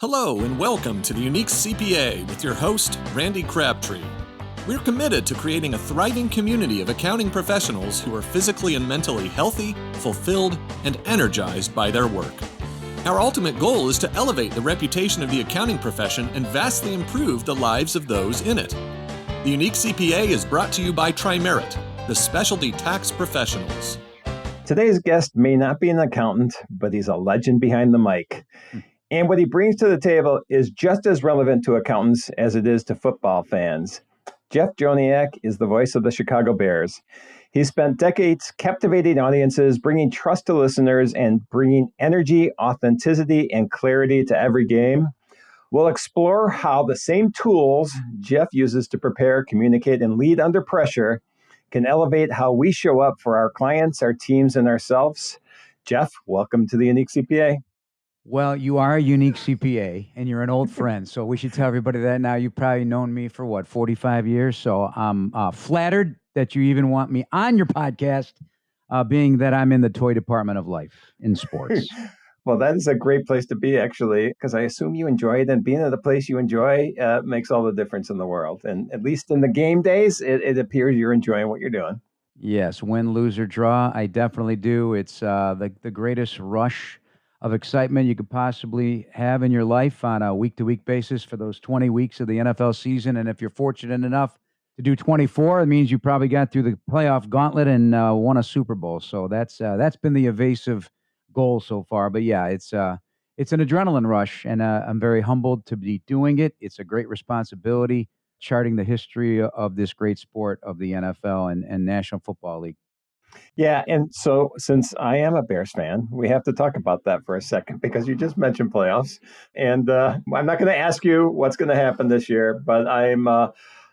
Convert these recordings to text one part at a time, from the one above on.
Hello and welcome to the Unique CPA with your host, Randy Crabtree. We're committed to creating a thriving community of accounting professionals who are physically and mentally healthy, fulfilled, and energized by their work. Our ultimate goal is to elevate the reputation of the accounting profession and vastly improve the lives of those in it. The Unique CPA is brought to you by Tri-Merit, the specialty tax professionals. Today's guest may not be an accountant, but he's a legend behind the mic. And what he brings to the table is just as relevant to accountants as it is to football fans. Jeff Joniak is the voice of the Chicago Bears. He spent decades captivating audiences, bringing trust to listeners, and bringing energy, authenticity, and clarity to every game. We'll explore how the same tools Jeff uses to prepare, communicate, and lead under pressure can elevate how we show up for our clients, our teams, and ourselves. Jeff, welcome to the Unique CPA. Well, you are a unique CPA, and you're an old friend, so we should tell everybody that now. You've probably known me for, 45 years, so I'm flattered that you even want me on your podcast, being that I'm in the toy department of life in sports. Well, that is a great place to be, actually, because I assume you enjoy it, and being at a place you enjoy makes all the difference in the world. And at least in the game days, it appears you're enjoying what you're doing. Yes, win, lose, or draw, I definitely do. It's the greatest rush of excitement you could possibly have in your life on a week-to-week basis for those 20 weeks of the NFL season. And if you're fortunate enough to do 24, it means you probably got through the playoff gauntlet and won a Super Bowl. So that's been the evasive goal so far. But yeah, it's an adrenaline rush, and I'm very humbled to be doing it. It's a great responsibility, charting the history of this great sport of the NFL and National Football League. Yeah, and so since I am a Bears fan, we have to talk about that for a second because you just mentioned playoffs. And I'm not going to ask you what's going to happen this year, but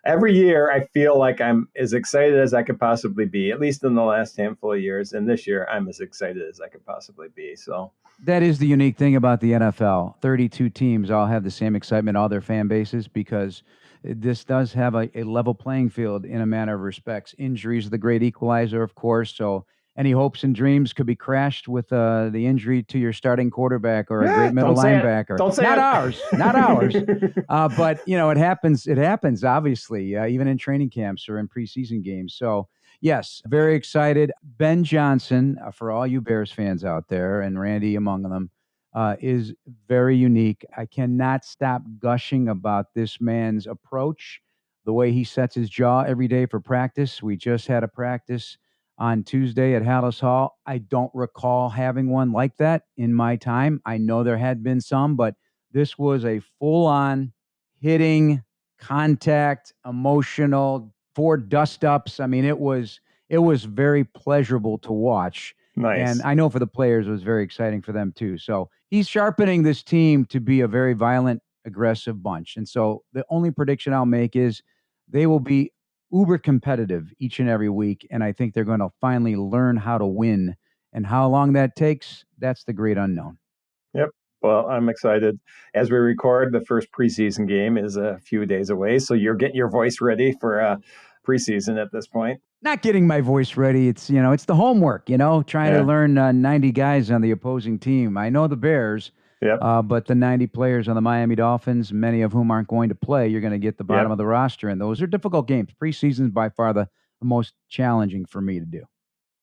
every year I feel like I'm as excited as I could possibly be, at least in the last handful of years. And this year I'm as excited as I could possibly be. So that is the unique thing about the NFL. 32 teams all have the same excitement, all their fan bases, because this does have a level playing field in a manner of respects. Injuries are the great equalizer, of course. So any hopes and dreams could be crashed with the injury to your starting quarterback or a great middle linebacker. Don't say not it. ours, not ours. But it happens. It happens, obviously, even in training camps or in preseason games. So yes, very excited. Ben Johnson, for all you Bears fans out there, and Randy among them, is very unique. I cannot stop gushing about this man's approach, the way he sets his jaw every day for practice. We just had a practice on Tuesday at Hallis Hall. I don't recall having one like that in my time. I know there had been some, but this was a full-on hitting, contact, emotional, 4 dust-ups. I mean, it was very pleasurable to watch. Nice. And I know for the players, it was very exciting for them too. So he's sharpening this team to be a very violent, aggressive bunch. And so the only prediction I'll make is they will be uber competitive each and every week. And I think they're going to finally learn how to win. And how long that takes, that's the great unknown. Yep. Well, I'm excited. As we record, the first preseason game is a few days away. So you're getting your voice ready for preseason at this point. Not getting my voice ready. It's, it's the homework, trying to learn 90 guys on the opposing team. I know the Bears, but the 90 players on the Miami Dolphins, many of whom aren't going to play, you're going to get the bottom of the roster. And those are difficult games. Preseason is by far the most challenging for me to do.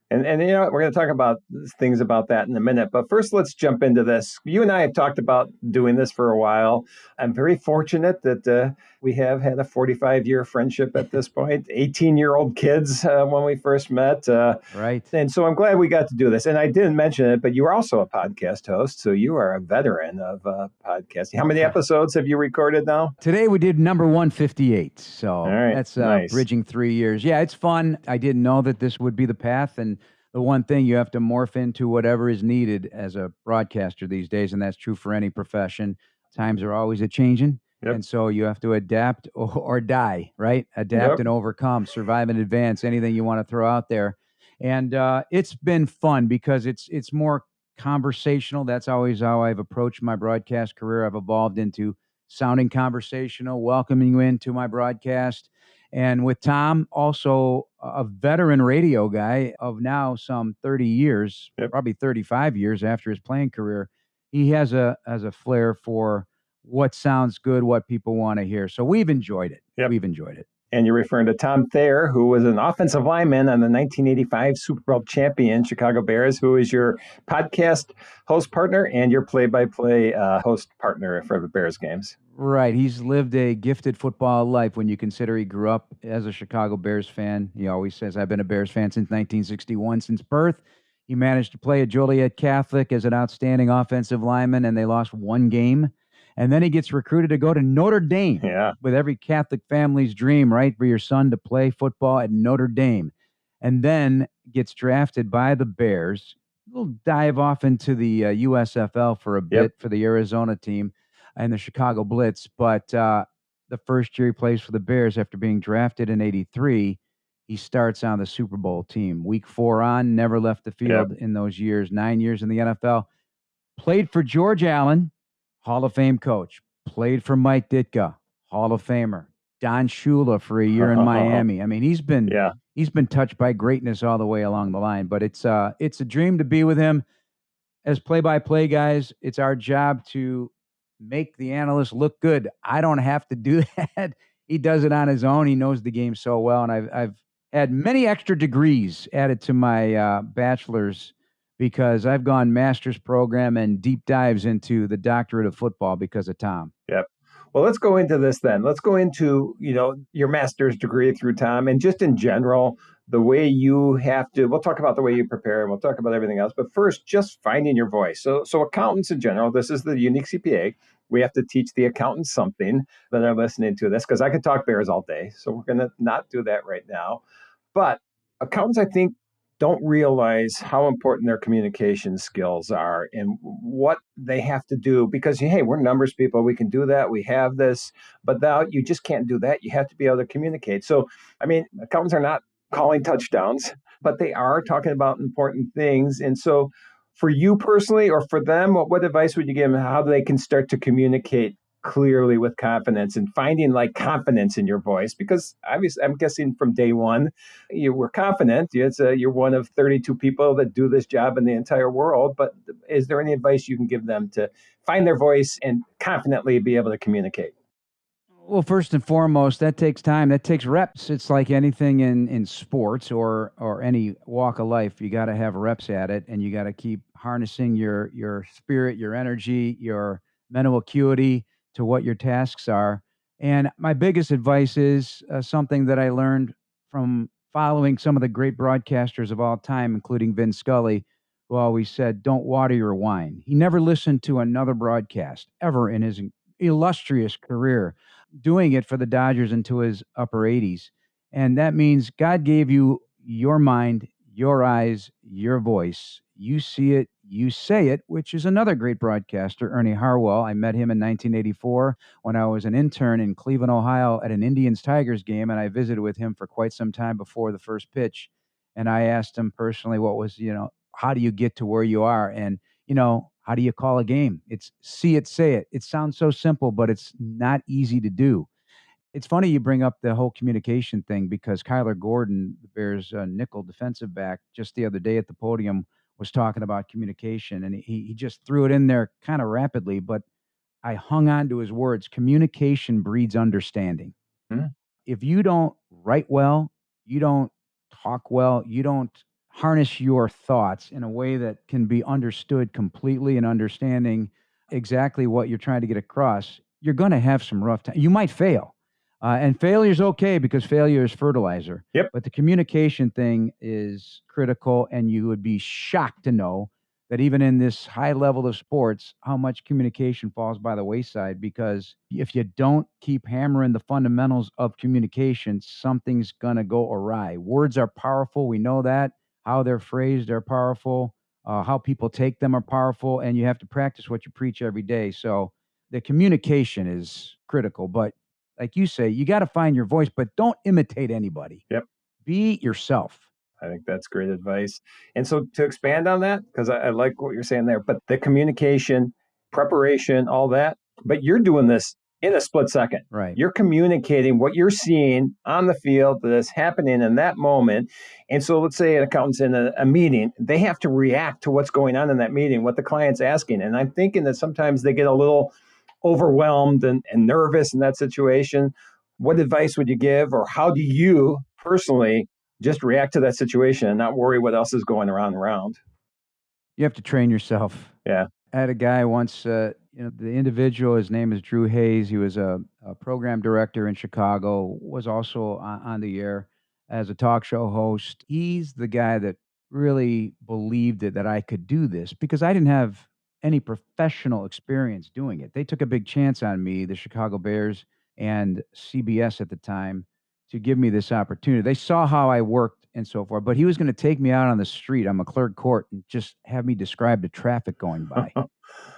And we're going to talk about things about that in a minute. But first, let's jump into this. You and I have talked about doing this for a while. I'm very fortunate that we have had a 45-year friendship at this point, 18-year-old kids when we first met. Right. And so I'm glad we got to do this. And I didn't mention it, but you are also a podcast host. So you are a veteran of podcasting. How many episodes have you recorded now? Today we did number 158. So that's nice. Bridging 3 years. Yeah, it's fun. I didn't know that this would be the path. And the one thing, you have to morph into whatever is needed as a broadcaster these days, and that's true for any profession. Times are always a-changing, and so you have to adapt or die, right? Adapt and overcome, survive and advance, anything you want to throw out there. And it's been fun because it's more conversational. That's always how I've approached my broadcast career. I've evolved into sounding conversational, welcoming you into my broadcast. And with Tom, also a veteran radio guy of now some 30 years, probably 35 years after his playing career, he has a flair for what sounds good, what people want to hear. So we've enjoyed it. Yep. We've enjoyed it. And you're referring to Tom Thayer, who was an offensive lineman on the 1985 Super Bowl champion Chicago Bears, who is your podcast host partner and your play-by-play host partner for the Bears games. Right. He's lived a gifted football life when you consider he grew up as a Chicago Bears fan. He always says, I've been a Bears fan since 1961, since birth. He managed to play at Joliet Catholic as an outstanding offensive lineman, and they lost one game. And then he gets recruited to go to Notre Dame. Yeah. With every Catholic family's dream, right? For your son to play football at Notre Dame. And then gets drafted by the Bears. We'll dive off into the USFL for a bit for the Arizona team and the Chicago Blitz. But the first year he plays for the Bears after being drafted in 83, he starts on the Super Bowl team. Week 4 on, never left the field in those years, 9 years in the NFL. Played for George Allen, Hall of Fame coach. Played for Mike Ditka, Hall of Famer. Don Shula for a year in Miami. I mean, he's been touched by greatness all the way along the line. But it's a dream to be with him. As play-by-play guys, it's our job to make the analyst look good. I don't have to do that. He does it on his own. He knows the game so well, and I've had many extra degrees added to my bachelor's because I've gone master's program and deep dives into the doctorate of football because of Tom. Yep. Well, let's go into this then. Let's go into, your master's degree through Tom and just in general, the way you have to, we'll talk about the way you prepare and we'll talk about everything else. But first, just finding your voice. So accountants in general, this is the Unique CPA. We have to teach the accountants something that are listening to this because I could talk Bears all day. So we're going to not do that right now. But accountants, I think, don't realize how important their communication skills are and what they have to do because, hey, we're numbers people. We can do that. We have this. But now you just can't do that. You have to be able to communicate. So, I mean, accountants are not calling touchdowns, but they are talking about important things. And so for you personally or for them, what advice would you give them how they can start to communicate clearly with confidence and finding confidence in your voice? Because obviously, I'm guessing from day one, you were confident. You're one of 32 people that do this job in the entire world. But is there any advice you can give them to find their voice and confidently be able to communicate? Well, first and foremost, that takes time. That takes reps. It's like anything in sports or any walk of life. You got to have reps at it, and you got to keep harnessing your spirit, your energy, your mental acuity to what your tasks are. And my biggest advice is something that I learned from following some of the great broadcasters of all time, including Vin Scully, who always said, don't water your wine. He never listened to another broadcast ever in his illustrious career, doing it for the Dodgers into his upper 80s. And that means God gave you your mind, your eyes, your voice. You see it, you say it, which is another great broadcaster, Ernie Harwell. I met him in 1984 when I was an intern in Cleveland, Ohio at an Indians-Tigers game, and I visited with him for quite some time before the first pitch. And I asked him personally what was, how do you get to where you are? And, how do you call a game? It's see it, say it. It sounds so simple, but it's not easy to do. It's funny you bring up the whole communication thing because Kyler Gordon, the Bears' nickel defensive back, just the other day at the podium was talking about communication, and he just threw it in there kind of rapidly, but I hung on to his words. Communication breeds understanding. Mm-hmm. If you don't write well, you don't talk well, you don't harness your thoughts in a way that can be understood completely and understanding exactly what you're trying to get across, you're going to have some rough time. You might fail. And failure is okay because failure is fertilizer. Yep. But the communication thing is critical, and you would be shocked to know that even in this high level of sports, how much communication falls by the wayside, because if you don't keep hammering the fundamentals of communication, something's going to go awry. Words are powerful. We know that. How they're phrased are powerful. How people take them are powerful, and you have to practice what you preach every day. So the communication is critical, but like you say, you got to find your voice, but don't imitate anybody. Yep. Be yourself. I think that's great advice. And so to expand on that, because I like what you're saying there, but the communication, preparation, all that, but you're doing this in a split second. Right. You're communicating what you're seeing on the field that's happening in that moment. And so let's say an accountant's in a meeting, they have to react to what's going on in that meeting, what the client's asking. And I'm thinking that sometimes they get a little overwhelmed and nervous in that situation, what advice would you give, or how do you personally just react to that situation and not worry what else is going around and around? You have to train yourself. Yeah. I had a guy once, the individual, his name is Drew Hayes. He was a program director in Chicago, was also on the air as a talk show host. He's the guy that really believed that I could do this because I didn't have any professional experience doing it. They took a big chance on me, the Chicago Bears and CBS at the time, to give me this opportunity. They saw how I worked and so forth, but he was going to take me out on the street on McClurg Court and just have me describe the traffic going by,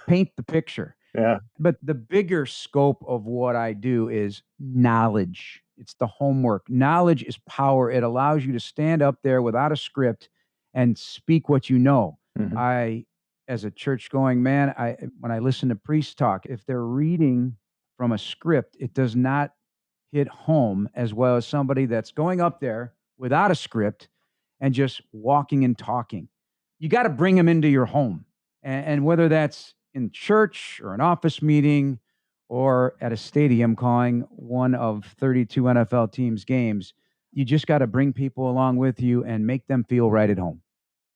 paint the picture. Yeah. But the bigger scope of what I do is knowledge. It's the homework. Knowledge is power. It allows you to stand up there without a script and speak what you know. Mhm. I, as a church going man, when I listen to priests talk, if they're reading from a script, it does not hit home as well as somebody that's going up there without a script and just walking and talking. You got to bring them into your home. And whether that's in church or an office meeting or at a stadium calling one of 32 NFL teams' games, you just got to bring people along with you and make them feel right at home.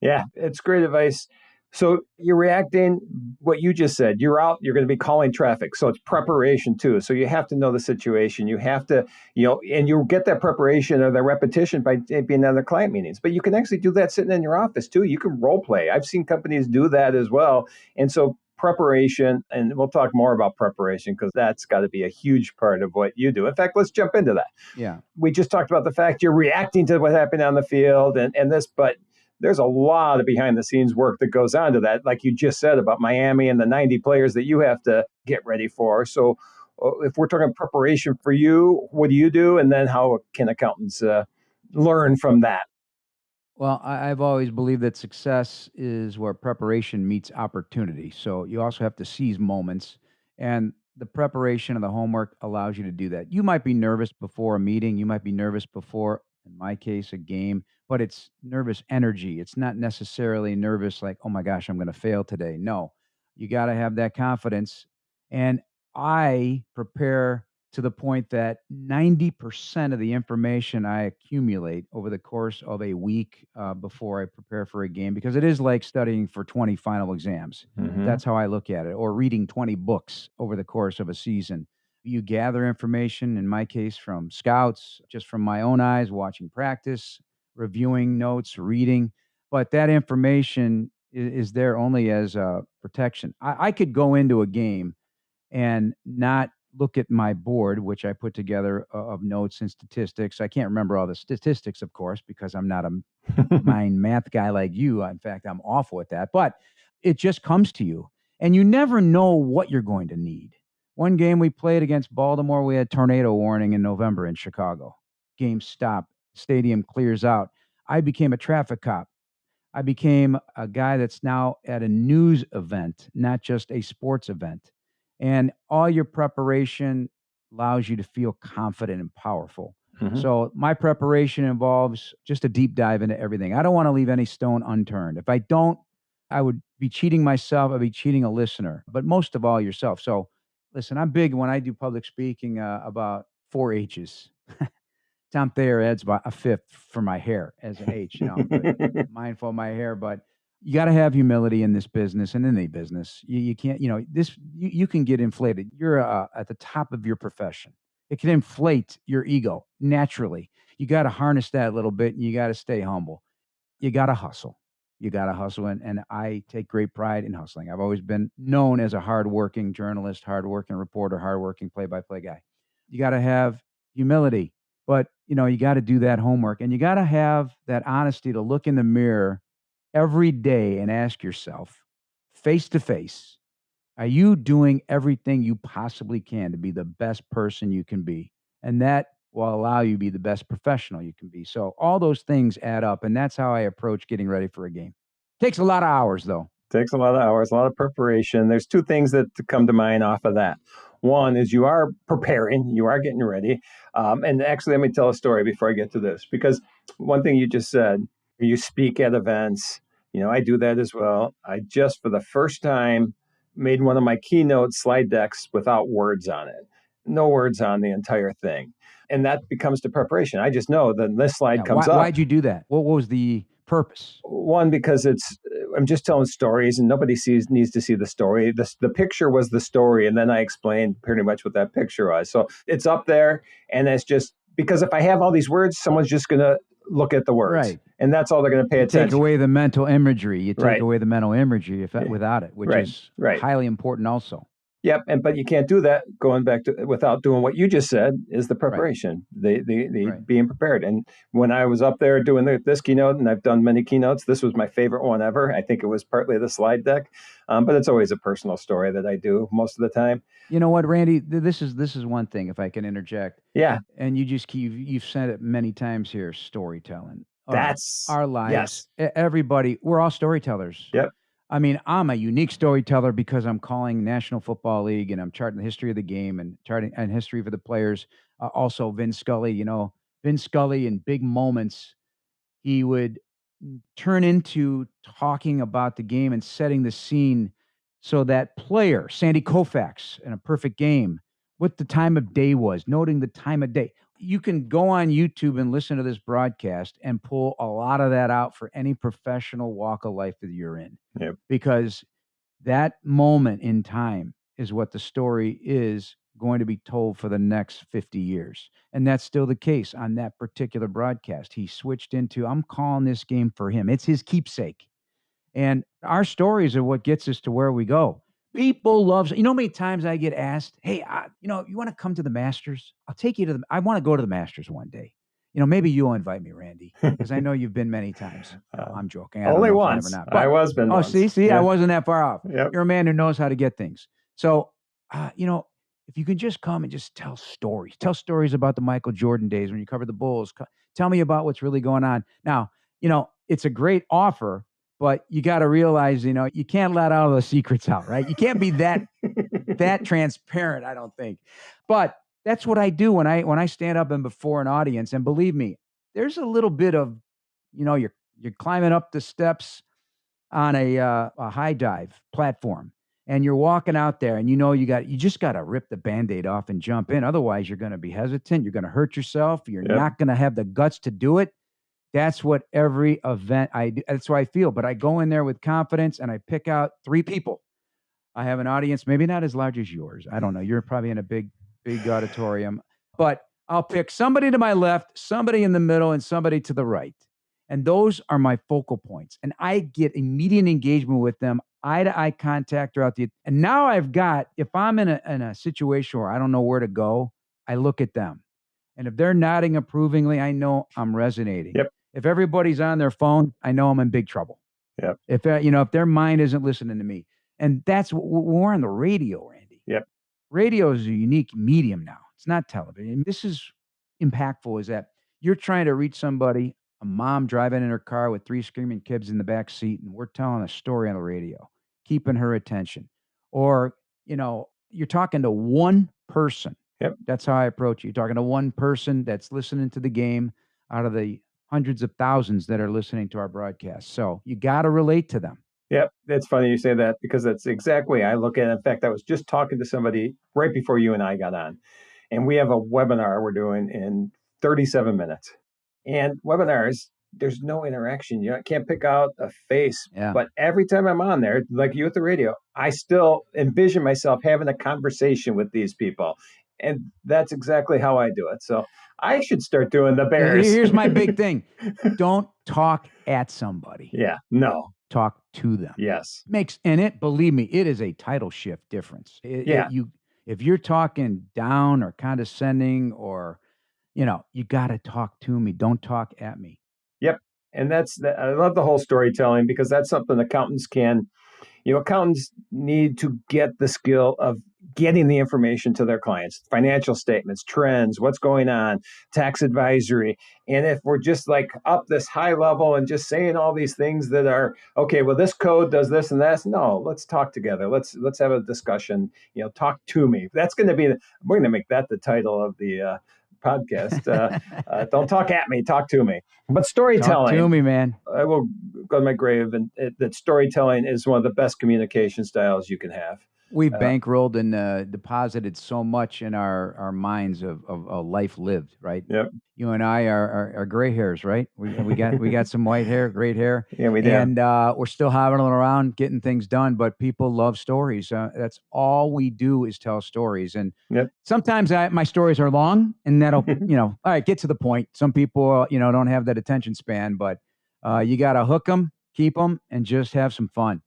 Yeah, it's great advice. So you're reacting what you just said. You're out, you're going to be calling traffic. So it's preparation too. So you have to know the situation. You have to, and you'll get that preparation or the repetition by being on the client meetings. But you can actually do that sitting in your office too. You can role play. I've seen companies do that as well. And so preparation, and we'll talk more about preparation because that's got to be a huge part of what you do. In fact, let's jump into that. Yeah. We just talked about the fact you're reacting to what happened on the field and this, but there's a lot of behind the scenes work that goes on to that, like you just said about Miami and the 90 players that you have to get ready for. So if we're talking preparation for you, what do you do? And then how can accountants learn from that? Well, I've always believed that success is where preparation meets opportunity. So you also have to seize moments. And the preparation of the homework allows you to do that. You might be nervous before a meeting. You might be nervous before, in my case, a game, but it's nervous energy. It's not necessarily nervous like, oh my gosh, I'm going to fail today. No, you got to have that confidence. And I prepare to the point that 90% of the information I accumulate over the course of a week before I prepare for a game, because it is like studying for 20 final exams. Mm-hmm. That's how I look at it, or reading 20 books over the course of a season. You gather information, in my case, from scouts, just from my own eyes, watching practice, reviewing notes, reading. But that information is there only as protection. I could go into a game and not look at my board, which I put together of notes and statistics. I can't remember all the statistics, of course, because I'm not a mind math guy like you. In fact, I'm awful at that. But it just comes to you, and you never know what you're going to need. One game we played against Baltimore, we had tornado warning in November in Chicago. Game stopped, stadium clears out. I became a traffic cop. I became a guy that's now at a news event, not just a sports event. And all your preparation allows you to feel confident and powerful. Mm-hmm. So my preparation involves just a deep dive into everything. I don't want to leave any stone unturned. If I don't, I would be cheating myself. I'd be cheating a listener, but most of all yourself. So listen, I'm big when I do public speaking about 4 H's. Tom Thayer adds about a fifth for my hair as an H. Mindful of my hair, but you got to have humility in this business and in any business. You can't, you can get inflated. You're at the top of your profession. It can inflate your ego naturally. You got to harness that a little bit, and you got to stay humble. You got to hustle. You got to hustle, and I take great pride in hustling. I've always been known as a hardworking journalist, hardworking reporter, hardworking play-by-play guy. You got to have humility. But, you got to do that homework, and you got to have that honesty to look in the mirror every day and ask yourself, face to face, are you doing everything you possibly can to be the best person you can be? And that will allow you to be the best professional you can be. So all those things add up, and that's how I approach getting ready for a game. Takes a lot of hours, though. Takes a lot of hours, a lot of preparation. There's two things that come to mind off of that. One is you are preparing, you are getting ready. And actually, let me tell a story before I get to this, because one thing you just said, you speak at events. I do that as well. I just, for the first time, made one of my keynote slide decks without words on it. No words on the entire thing. And that becomes the preparation. I just know that this slide comes up. Why'd you do that? What was the purpose? One, because I'm just telling stories and nobody needs to see the story. The picture was the story. And then I explained pretty much what that picture was. So it's up there. And it's just because if I have all these words, someone's just going to look at the words. Right. And that's all they're going to pay attention. Take away the mental imagery. You take Right. away the mental imagery without it, which is highly important also. Yep, but you can't do that going back to without doing what you just said is the preparation, the being prepared. And when I was up there doing this keynote, and I've done many keynotes, this was my favorite one ever. I think it was partly the slide deck, but it's always a personal story that I do most of the time. You know what, Randy? This is one thing, if I can interject. Yeah. And you've said it many times here, storytelling. That's our lives. Yes. Everybody, we're all storytellers. Yep. I mean, I'm a unique storyteller because I'm calling National Football League and I'm charting the history of the game and charting and history for the players. Also, Vin Scully, in big moments, he would turn into talking about the game and setting the scene so that player, Sandy Koufax, in A Perfect Game, what the time of day was, noting the time of day. You can go on YouTube and listen to this broadcast and pull a lot of that out for any professional walk of life that you're in. Yep. Because that moment in time is what the story is going to be told for the next 50 years. And that's still the case on that particular broadcast. He switched into, I'm calling this game for him. It's his keepsake. And our stories are what gets us to where we go. People love, how many times I get asked, hey, you want to come to the Masters? I'll take you I want to go to the Masters one day. Maybe you'll invite me, Randy, because I know you've been many times. No, I'm joking. Only once. I was been once. See, yeah. I wasn't that far off. Yep. You're a man who knows how to get things. So, if you can just come and just tell stories about the Michael Jordan days when you covered the Bulls. Tell me about what's really going on. Now, it's a great offer, but you got to realize, you can't let all the secrets out, right? You can't be that transparent, I don't think. But that's what I do when I stand up and before an audience. And believe me, there's a little bit of, you're climbing up the steps on a high dive platform, and you're walking out there, and you just got to rip the Band-Aid off and jump in. Otherwise, you're going to be hesitant. You're going to hurt yourself. You're not going to have the guts to do it. That's what every event I do. That's what I feel. But I go in there with confidence and I pick out 3 people. I have an audience, maybe not as large as yours. I don't know. You're probably in a big auditorium. But I'll pick somebody to my left, somebody in the middle, and somebody to the right. And those are my focal points. And I get immediate engagement with them, eye-to-eye contact throughout and now if I'm in a situation where I don't know where to go, I look at them. And if they're nodding approvingly, I know I'm resonating. Yep. If everybody's on their phone, I know I'm in big trouble. Yep. If their mind isn't listening to me. And that's we're on the radio, Randy. Yep. Radio is a unique medium now. It's not television. And this is impactful, is that you're trying to reach somebody, a mom driving in her car with 3 screaming kids in the back seat, and we're telling a story on the radio, keeping her attention. Or, you're talking to one person. Yep. That's how I approach it. You're talking to one person that's listening to the game out of the hundreds of thousands that are listening to our broadcast. So you got to relate to them. Yep. It's funny you say that because that's exactly I look at it. In fact, I was just talking to somebody right before you and I got on, and we have a webinar we're doing in 37 minutes. And webinars, there's no interaction. You can't pick out a face. Yeah. But every time I'm on there, like you at the radio, I still envision myself having a conversation with these people. And that's exactly how I do it. So I should start doing the Bears. Here's my big thing. Don't talk at somebody. Yeah. No. Talk to them. Yes. Believe me, it is a title shift difference. If you're talking down or condescending or, you got to talk to me. Don't talk at me. Yep. And I love the whole storytelling because that's something accountants accountants need to get the skill of getting the information to their clients, financial statements, trends, what's going on, tax advisory. And if we're just like up this high level and just saying all these things that are, okay, well, this code does this and that. No, let's talk together. Let's have a discussion, talk to me. That's going to we're going to make that the title of the podcast. Don't talk at me, talk to me. But storytelling. Talk to me, man. I will go to my grave, and that storytelling is one of the best communication styles you can have. We've bankrolled and deposited so much in our minds of a life lived, right? Yep. You and I are gray hairs, right? We got some white hair, great hair. Yeah, we do. And we're still hobbling around getting things done, but people love stories. That's all we do is tell stories. And Yep. sometimes my stories are long, and that'll, all right, get to the point. Some people, don't have that attention span, but you got to hook them, keep them, and just have some fun.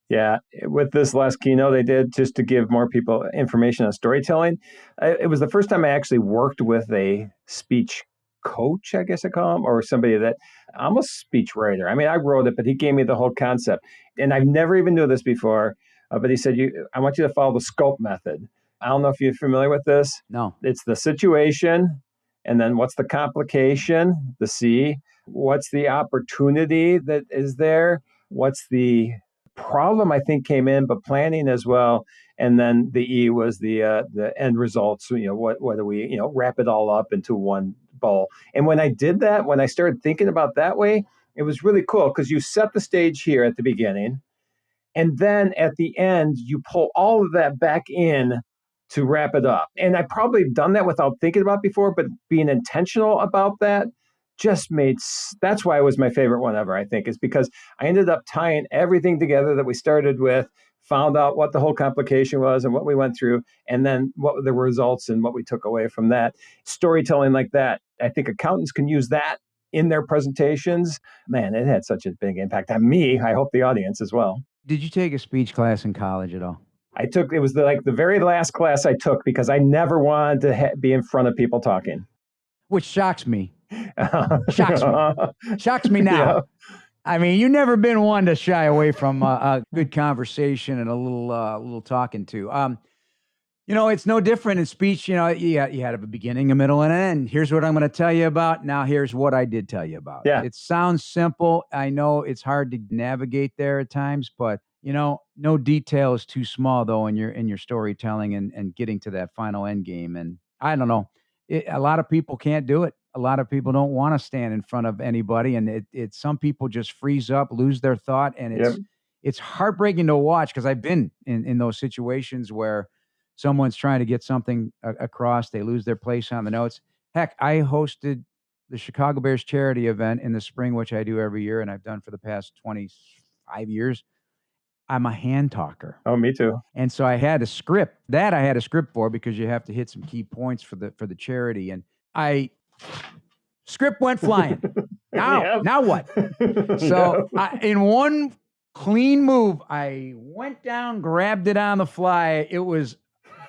Yeah, with this last keynote they did, just to give more people information on storytelling, it was the first time I actually worked with a speech coach, I guess I call him, or somebody that I'm a speech writer. I mean, I wrote it, but he gave me the whole concept, and I've never even knew this before. But he said, "I want you to follow the scope method." I don't know if you're familiar with this. No. It's the situation, and then what's the complication, the C. What's the opportunity that is there? What's the problem, I think, came in, but planning as well. And then the E was the end results. What do we wrap it all up into one bowl? And when I did that, when I started thinking about that way, it was really cool because you set the stage here at the beginning, and then at the end, you pull all of that back in to wrap it up. And I probably done that without thinking about it before, but being intentional about that just that's why it was my favorite one ever, I think, is because I ended up tying everything together that we started with, found out what the whole complication was and what we went through, and then what were the results and what we took away from that. Storytelling like that, I think accountants can use that in their presentations. Man, it had such a big impact on me. I hope the audience as well. Did you take a speech class in college at all? It was the very last class I took because I never wanted to be in front of people talking. Which shocks me. Shocks me now. Yeah. I mean, you've never been one to shy away from a good conversation and a little talking to. It's no different in speech. You had a beginning, a middle, and an end. Here's what I'm going to tell you about. Now, here's what I did tell you about. Yeah. It sounds simple. I know it's hard to navigate there at times, but no detail is too small though in your storytelling and getting to that final end game. And I don't know, a lot of people can't do it. A lot of people don't want to stand in front of anybody, and some people just freeze up, lose their thought, and it's heartbreaking to watch because I've been in those situations where someone's trying to get something across, they lose their place on the notes. Heck, I hosted the Chicago Bears charity event in the spring, which I do every year, and I've done for the past 25 years. I'm a hand talker. Oh, me too. And so I had a script for because you have to hit some key points for the charity. And script went flying. Now what? So in one clean move, I went down, grabbed it on the fly. It was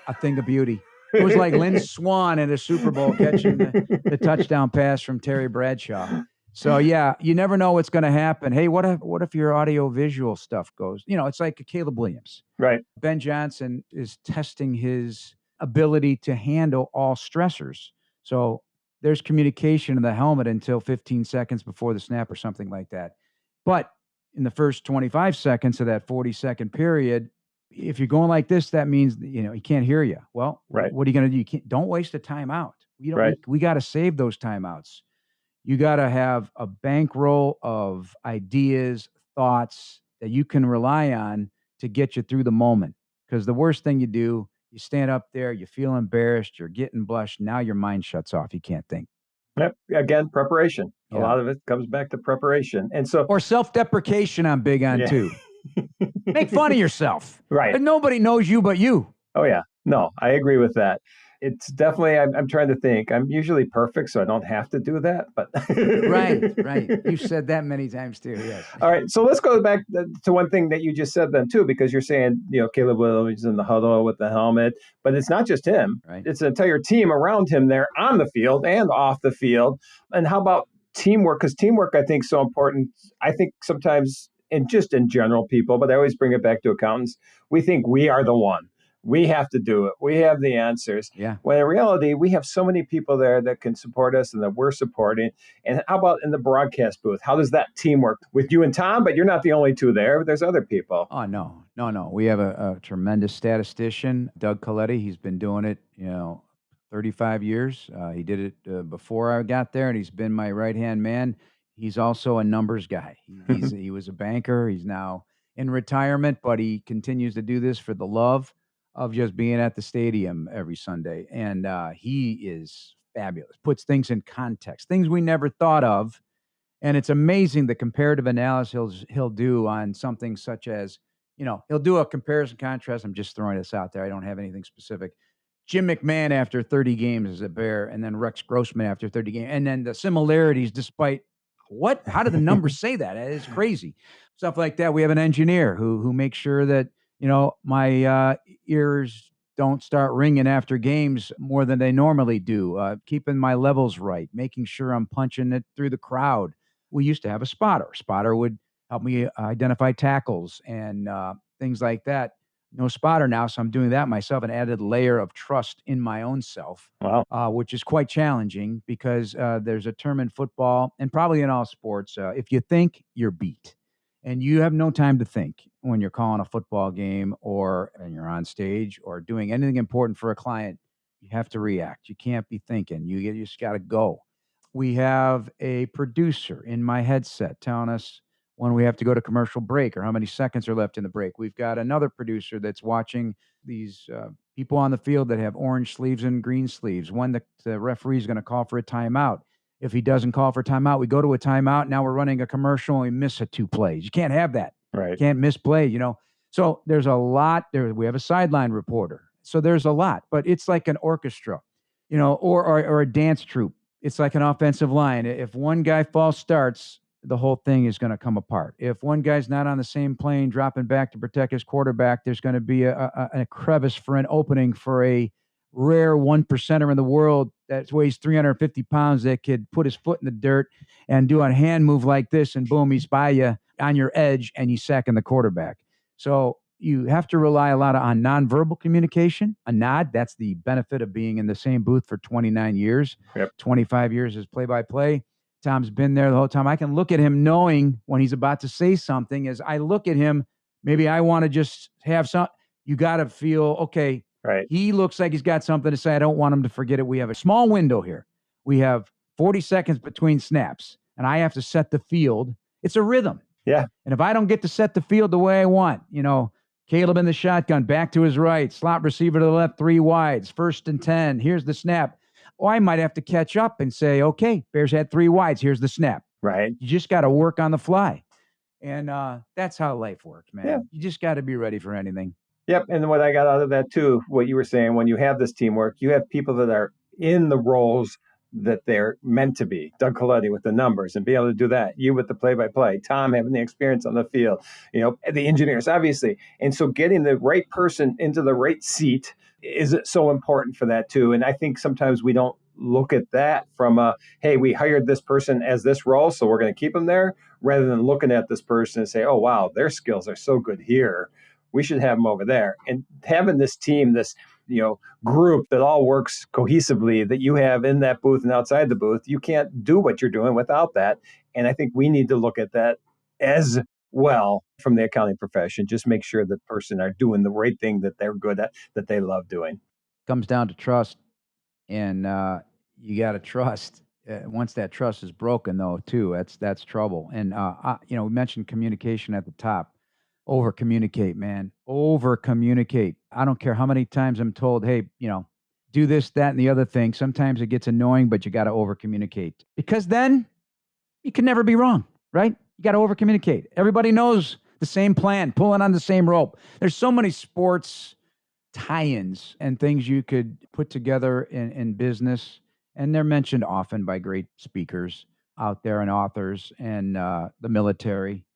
a thing of beauty. It was like Lynn Swann at a Super Bowl catching the touchdown pass from Terry Bradshaw. So yeah, you never know what's going to happen. Hey, what if your audio visual stuff goes? It's like Caleb Williams. Right. Ben Johnson is testing his ability to handle all stressors. So there's communication in the helmet until 15 seconds before the snap or something like that. But in the first 25 seconds of that 40-second period, if you're going like this, that means he can't hear you. Well, right. What are you going to do? Don't waste a timeout. Right. We got to save those timeouts. You got to have a bankroll of ideas, thoughts that you can rely on to get you through the moment. Because the worst thing you do, you stand up there, you feel embarrassed, you're getting blushed. Now your mind shuts off. You can't think. Yep. Again, preparation. Yeah. A lot of it comes back to preparation. And so, or self-deprecation, I'm big on too. Make fun of yourself. Right. And nobody knows you but you. Oh, yeah. No, I agree with that. It's definitely, I'm trying to think. I'm usually perfect, so I don't have to do that. But Right. You've said that many times too, yes. All right. So let's go back to one thing that you just said then too, because you're saying, Caleb Williams in the huddle with the helmet, but it's not just him. Right. It's an entire team around him there on the field and off the field. And how about teamwork? Because teamwork, I think, is so important. I think sometimes, and just in general, people, but I always bring it back to accountants, we think we are the one. We have to do it. We have the answers. Yeah. When in reality, we have so many people there that can support us and that we're supporting. And how about in the broadcast booth? How does that team work with you and Tom? But you're not the only two there. There's other people. Oh, no. We have a tremendous statistician, Doug Coletti. He's been doing it, 35 years. He did it before I got there, and he's been my right-hand man. He's also a numbers guy. He was a banker. He's now in retirement, but he continues to do this for the love of just being at the stadium every Sunday. And he is fabulous, puts things in context, things we never thought of. And it's amazing the comparative analysis he'll do on something such as, he'll do a comparison contrast. I'm just throwing this out there. I don't have anything specific. Jim McMahon after 30 games as a Bear, and then Rex Grossman after 30 games. And then the similarities, despite how do the numbers say that? It's crazy. Stuff like that. We have an engineer who makes sure that, my ears don't start ringing after games more than they normally do, keeping my levels right, making sure I'm punching it through the crowd. We used to have a spotter. Spotter would help me identify tackles and things like that. No spotter now, so I'm doing that myself, an added layer of trust in my own self, Wow. Which is quite challenging because there's a term in football and probably in all sports, if you think, you're beat. And you have no time to think when you're calling a football game or and you're on stage or doing anything important for a client. You have to react. You can't be thinking. You just got to go. We have a producer in my headset telling us when we have to go to commercial break or how many seconds are left in the break. We've got another producer that's watching these people on the field that have orange sleeves and green sleeves, when the referee is going to call for a timeout. If he doesn't call for timeout, we go to a timeout. Now we're running a commercial and we miss 2 plays. You can't have that. Right. Can't misplay, So there's a lot there. We have a sideline reporter. So there's a lot, but it's like an orchestra, or a dance troupe. It's like an offensive line. If one guy false starts, the whole thing is going to come apart. If one guy's not on the same plane, dropping back to protect his quarterback, there's going to be a crevice for an opening for a rare 1%er in the world that weighs 350 pounds that could put his foot in the dirt and do a hand move like this, and boom, he's by you on your edge, and he's sacking the quarterback. So you have to rely a lot on nonverbal communication. A nod, that's the benefit of being in the same booth for 29 years, Yep. 25 years as play-by-play. Tom's been there the whole time. I can look at him knowing when he's about to say something. As I look at him, maybe I want to just have some. You got to feel, okay, right. He looks like he's got something to say. I don't want him to forget it. We have a small window here. We have 40 seconds between snaps, and I have to set the field. It's a rhythm. Yeah. And if I don't get to set the field the way I want, Caleb in the shotgun, back to his right, slot receiver to the left, 3 wides, 1st and 10. Here's the snap. Or I might have to catch up and say, okay, Bears had 3 wides. Here's the snap. Right. You just got to work on the fly. And that's how life works, man. Yeah. You just got to be ready for anything. Yep. And what I got out of that too, what you were saying, when you have this teamwork, you have people that are in the roles that they're meant to be. Doug Coletti with the numbers and be able to do that. You with the play-by-play. Tom having the experience on the field. The engineers, obviously. And so getting the right person into the right seat is so important for that too. And I think sometimes we don't look at that from hey, we hired this person as this role, so we're going to keep them there, rather than looking at this person and say, oh, wow, their skills are so good here. We should have them over there. And having this team, this group that all works cohesively that you have in that booth and outside the booth, you can't do what you're doing without that. And I think we need to look at that as well from the accounting profession. Just make sure the person are doing the right thing that they're good at, that they love doing. Comes down to trust, and you got to trust. Once that trust is broken, though, too, that's trouble. And we mentioned communication at the top. Over communicate, man. Over communicate. I don't care how many times I'm told, hey, do this, that, and the other thing. Sometimes it gets annoying, but you got to over communicate, because then you can never be wrong, right? You got to over communicate. Everybody knows the same plan, pulling on the same rope. There's so many sports tie-ins and things you could put together in business, and they're mentioned often by great speakers out there and authors and the military.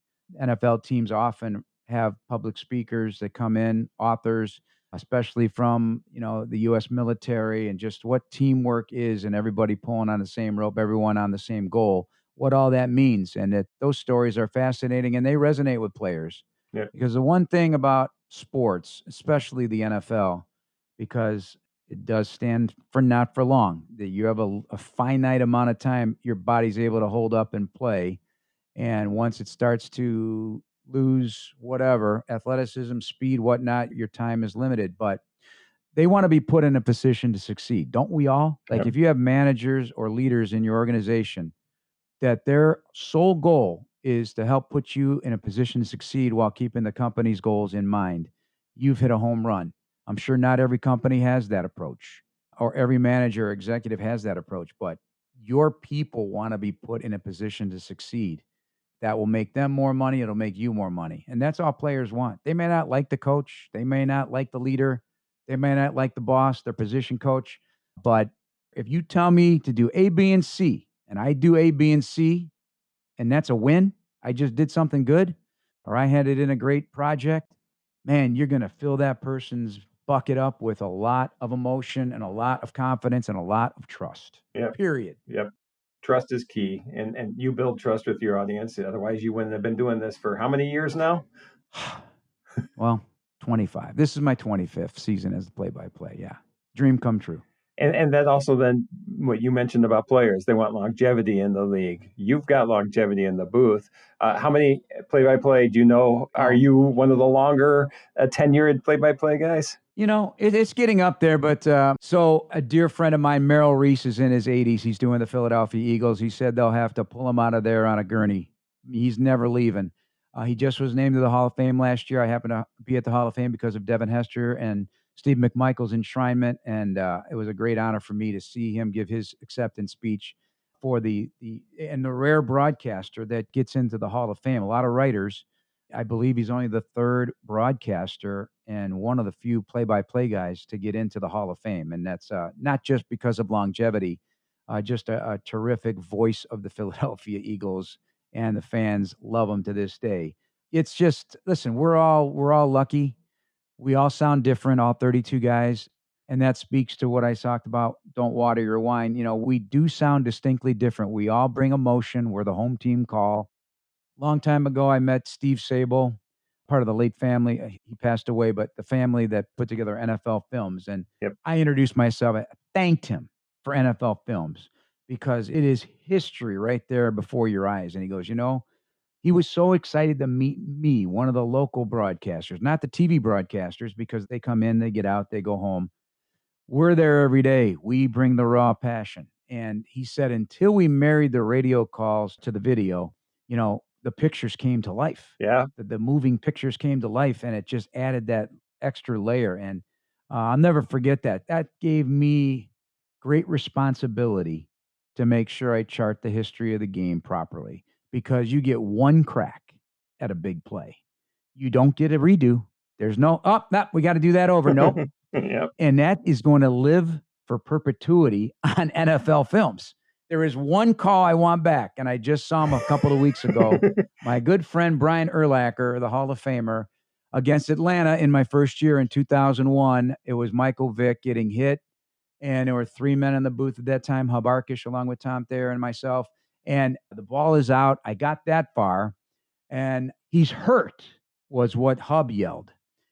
NFL teams often have public speakers that come in, authors, especially from, the U.S. military, and just what teamwork is, and everybody pulling on the same rope, everyone on the same goal, what all that means. And that those stories are fascinating and they resonate with players. Yeah. Because the one thing about sports, especially the NFL, because it does stand for not for long, that you have a finite amount of time your body's able to hold up and play. And once it starts to lose whatever, athleticism, speed, whatnot, your time is limited. But they want to be put in a position to succeed. Don't we all? Like, Yep. if you have managers or leaders in your organization that their sole goal is to help put you in a position to succeed while keeping the company's goals in mind. You've hit a home run. I'm sure not every company has that approach, or every manager or executive has that approach, but your people want to be put in a position to succeed. That will make them more money. It'll make you more money. And that's all players want. They may not like the coach. They may not like the leader. They may not like the boss, their position coach. But if you tell me to do A, B, and C, and I do A, B, and C, and that's a win, I just did something good, or I had it in a great project, man, you're going to fill that person's bucket up with a lot of emotion and a lot of confidence and a lot of trust. Yep. Period. Yep. Trust is key, and you build trust with your audience. Otherwise, you wouldn't have been doing this for how many years now? Well, 25. This is my 25th season as the play-by-play. Yeah. Dream come true. And that also then what you mentioned about players, they want longevity in the league. You've got longevity in the booth. How many play-by-play do you know? Are you one of the longer tenured play-by-play guys? You know, it's getting up there, but so a dear friend of mine, Merrill Reese, is in his 80s. He's doing the Philadelphia Eagles. He said they'll have to pull him out of there on a gurney. He's never leaving. He just was named to the Hall of Fame last year. I happened to be at the Hall of Fame because of Devin Hester and Steve McMichael's enshrinement, and it was a great honor for me to see him give his acceptance speech for the rare broadcaster that gets into the Hall of Fame. A lot of writers. I believe he's only the third broadcaster and one of the few play-by-play guys to get into the Hall of Fame. And that's not just because of longevity, just a terrific voice of the Philadelphia Eagles, and the fans love him to this day. It's just, listen, we're all lucky. We all sound different, all 32 guys. And that speaks to what I talked about. Don't water your wine. You know, we do sound distinctly different. We all bring emotion. We're the home team call. Long time ago, I met Steve Sable, part of the late family. He passed away, but the family that put together NFL Films. And Yep. I introduced myself. I thanked him for NFL Films because it is history right there before your eyes. And he goes, you know, he was so excited to meet me, one of the local broadcasters, not the TV broadcasters, because they come in, they get out, they go home. We're there every day. We bring the raw passion. And he said, until we married the radio calls to the video, you know, the pictures came to life. Yeah. The moving pictures came to life, and it just added that extra layer. And I'll never forget that. That gave me great responsibility to make sure I chart the history of the game properly, because you get one crack at a big play. You don't get a redo. There's no, we got to do that over. Nope. Yep. And that is going to live for perpetuity on NFL Films. There is one call I want back, and I just saw him a couple of weeks ago. My good friend Brian Urlacher, the Hall of Famer, against Atlanta in my first year in 2001. It was Michael Vick getting hit, and there were three men in the booth at that time, Hub Arkish, along with Tom Thayer and myself. And the ball is out. I got that far, and he's hurt, was what Hub yelled.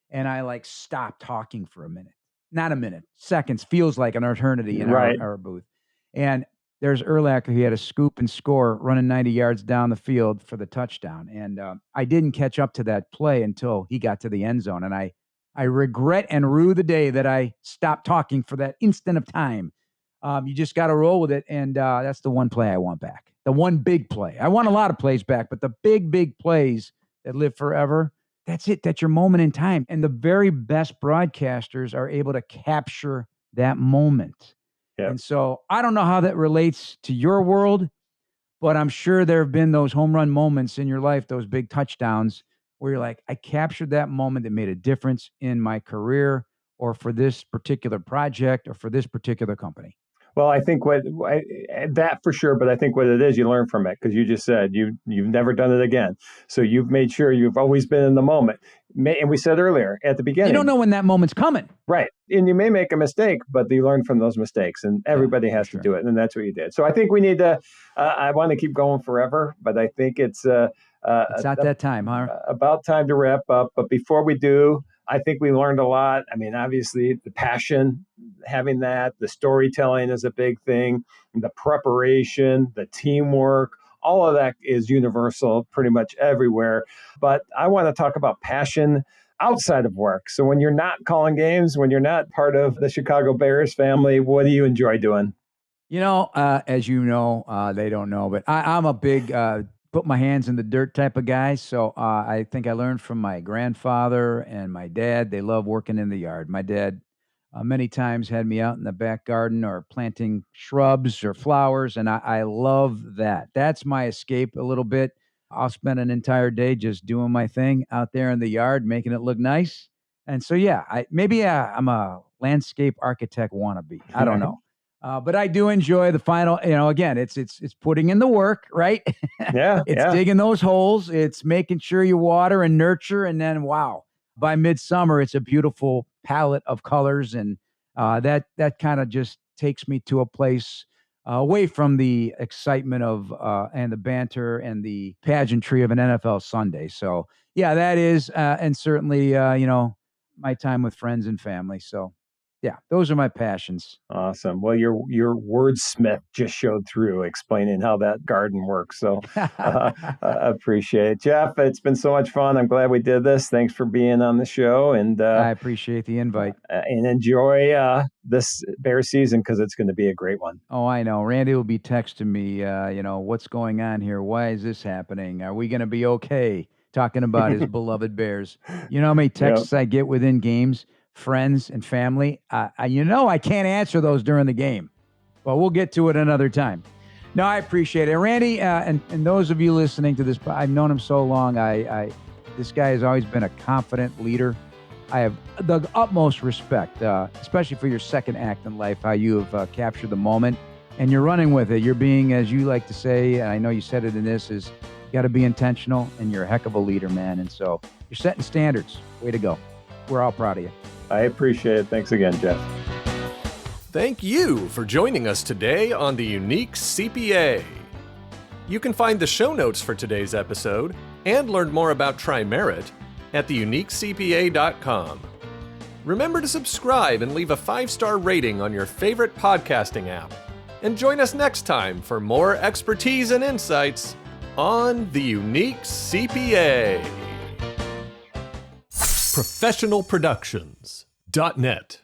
And I stopped talking for a minute. Not a minute, seconds, feels like an eternity in our booth. And there's Urlacher. He had a scoop and score running 90 yards down the field for the touchdown. And I didn't catch up to that play until he got to the end zone. And I regret and rue the day that I stopped talking for that instant of time. You just got to roll with it. And that's the one play I want back. The one big play. I want a lot of plays back, but the big plays that live forever, that's it. That's your moment in time. And the very best broadcasters are able to capture that moment. Yep. And so I don't know how that relates to your world, but I'm sure there have been those home run moments in your life, those big touchdowns where you're like, I captured that moment that made a difference in my career or for this particular project or for this particular company. Well, I think that for sure, but I think what it is, you learn from it, because you just said you've never done it again. So you've made sure you've always been in the moment. And we said earlier at the beginning, you don't know when that moment's coming. Right. And you may make a mistake, but you learn from those mistakes, and everybody has to do it. And that's what you did. So I think we need to, I want to keep going forever, but I think it's not that time, huh? About time to wrap up. But before we do, I think we learned a lot. I mean, obviously, the passion, having that, the storytelling is a big thing, the preparation, the teamwork, all of that is universal pretty much everywhere. But I want to talk about passion outside of work. So when you're not calling games, when you're not part of the Chicago Bears family, what do you enjoy doing? You know, as you know, they don't know, but I'm a big put my hands in the dirt type of guy. So I think I learned from my grandfather and my dad. They love working in the yard. My dad many times had me out in the back garden or planting shrubs or flowers, and I love that. That's my escape a little bit. I'll spend an entire day just doing my thing out there in the yard, making it look nice. And so, yeah, I'm a landscape architect wannabe. I don't know. But I do enjoy the final, again, it's putting in the work, right? Yeah, It's yeah. digging those holes. It's making sure you water and nurture. And then, wow, by midsummer, it's a beautiful palette of colors. And that kind of just takes me to a place away from the excitement of and the banter and the pageantry of an NFL Sunday. So, yeah, that is, and certainly, my time with friends and family. So, yeah, those are my passions. Awesome. Well, your wordsmith just showed through explaining how that garden works. So I appreciate it. Jeff, it's been so much fun. I'm glad we did this. Thanks for being on the show. And I appreciate the invite. And enjoy this bear season because it's going to be a great one. Oh, I know. Randy will be texting me, what's going on here? Why is this happening? Are we going to be okay? Talking about his beloved Bears. You know how many texts I get within games? Friends and family. I can't answer those during the game, but we'll get to it another time. No, I appreciate it. Randy, and those of you listening to this, I've known him so long. This guy has always been a confident leader. I have the utmost respect, especially for your second act in life, how you have captured the moment and you're running with it. You're being, as you like to say, and I know you said it in this, is you got to be intentional, and you're a heck of a leader, man. And so you're setting standards. Way to go. We're all proud of you. I appreciate it. Thanks again, Jeff. Thank you for joining us today on the Unique CPA. You can find the show notes for today's episode and learn more about Tri-Merit at theuniquecpa.com. Remember to subscribe and leave a 5-star rating on your favorite podcasting app. And join us next time for more expertise and insights on the Unique CPA. ProfessionalProductions.net